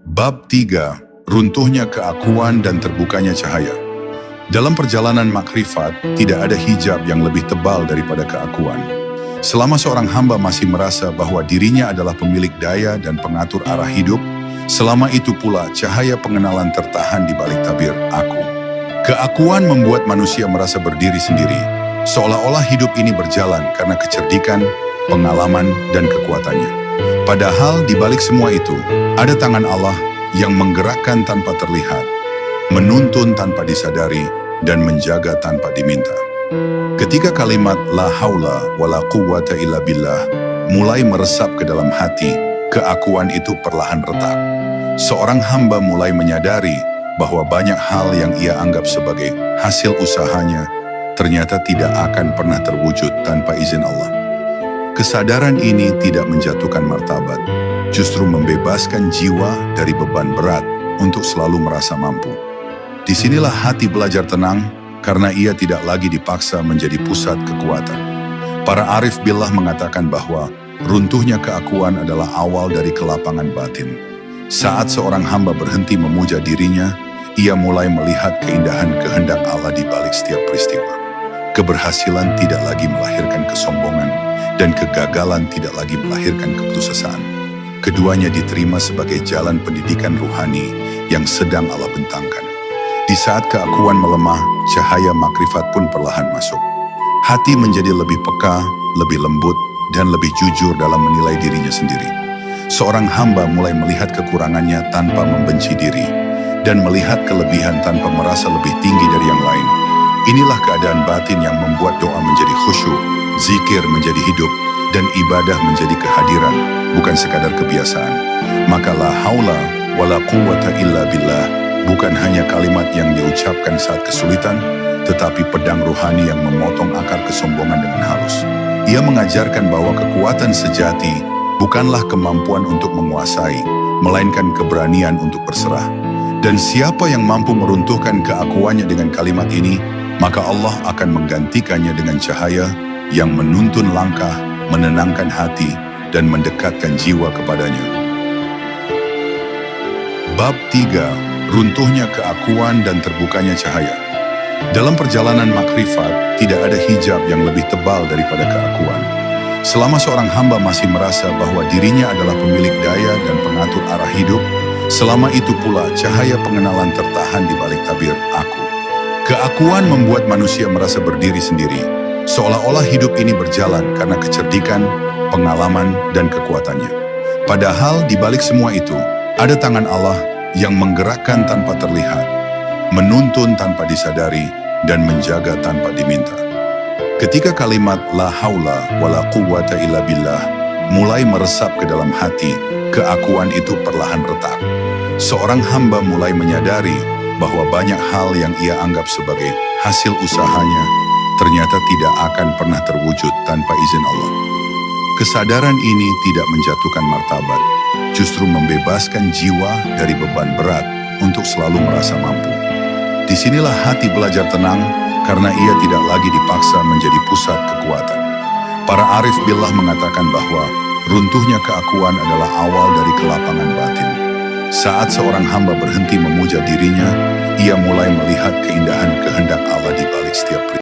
Bab 3. Runtuhnya keakuan dan terbukanya cahaya. Dalam perjalanan makrifat, tidak ada hijab yang lebih tebal daripada keakuan. Selama seorang hamba masih merasa bahwa dirinya adalah pemilik daya dan pengatur arah hidup, selama itu pula cahaya pengenalan tertahan di balik tabir aku. Keakuan membuat manusia merasa berdiri sendiri, seolah-olah hidup ini berjalan karena kecerdikan, pengalaman, dan kekuatannya. Padahal di balik semua itu, ada tangan Allah yang menggerakkan tanpa terlihat, menuntun tanpa disadari, dan menjaga tanpa diminta. Ketika kalimat la haula wala quwwata illa billah mulai meresap ke dalam hati, keakuan itu perlahan retak. Seorang hamba mulai menyadari bahwa banyak hal yang ia anggap sebagai hasil usahanya ternyata tidak akan pernah terwujud tanpa izin Allah. Kesadaran ini tidak menjatuhkan martabat, justru membebaskan jiwa dari beban berat untuk selalu merasa mampu. Disinilah hati belajar tenang karena ia tidak lagi dipaksa menjadi pusat kekuatan. Para arif billah mengatakan bahwa runtuhnya keakuan adalah awal dari kelapangan batin. Saat seorang hamba berhenti memuja dirinya, ia mulai melihat keindahan kehendak Allah di balik setiap peristiwa. Keberhasilan tidak lagi melahirkan kesombongan, dan kegagalan tidak lagi melahirkan keputusasaan. Keduanya diterima sebagai jalan pendidikan ruhani yang sedang Allah bentangkan. Di saat keakuan melemah, cahaya makrifat pun perlahan masuk. Hati menjadi lebih peka, lebih lembut, dan lebih jujur dalam menilai dirinya sendiri. Seorang hamba mulai melihat kekurangannya tanpa membenci diri, dan melihat kelebihan tanpa merasa lebih tinggi dari yang lain. Inilah keadaan batin yang membuat doa menjadi khusyuk, zikir menjadi hidup, dan ibadah menjadi kehadiran, bukan sekadar kebiasaan. Maka la haula wala quwwata illa billah bukan hanya kalimat yang diucapkan saat kesulitan, tetapi pedang rohani yang memotong akar kesombongan dengan halus. Ia mengajarkan bahwa kekuatan sejati bukanlah kemampuan untuk menguasai, melainkan keberanian untuk berserah. Dan siapa yang mampu meruntuhkan keakuannya dengan kalimat ini, maka Allah akan menggantikannya dengan cahaya yang menuntun langkah, menenangkan hati, dan mendekatkan jiwa kepadanya. Bab 3. Runtuhnya keakuan dan terbukanya cahaya. Dalam perjalanan makrifat, tidak ada hijab yang lebih tebal daripada keakuan. Selama seorang hamba masih merasa bahwa dirinya adalah pemilik daya dan pengatur arah hidup, selama itu pula cahaya pengenalan tertahan di balik tabir aku. Keakuan membuat manusia merasa berdiri sendiri, seolah-olah hidup ini berjalan karena kecerdikan, pengalaman, dan kekuatannya. Padahal di balik semua itu, ada tangan Allah yang menggerakkan tanpa terlihat, menuntun tanpa disadari, dan menjaga tanpa diminta. Ketika kalimat la haula wala quwwata illa billah mulai meresap ke dalam hati, keakuan itu perlahan retak. Seorang hamba mulai menyadari bahwa banyak hal yang ia anggap sebagai hasil usahanya ternyata tidak akan pernah terwujud tanpa izin Allah. Kesadaran ini tidak menjatuhkan martabat, justru membebaskan jiwa dari beban berat untuk selalu merasa mampu. Disinilah hati belajar tenang karena ia tidak lagi dipaksa menjadi pusat kekuatan. Para arif billah mengatakan bahwa runtuhnya keakuan adalah awal dari kelapangan batin. Saat seorang hamba berhenti memuja dirinya, ia mulai melihat keindahan kehendak Allah di balik setiap peristiwa.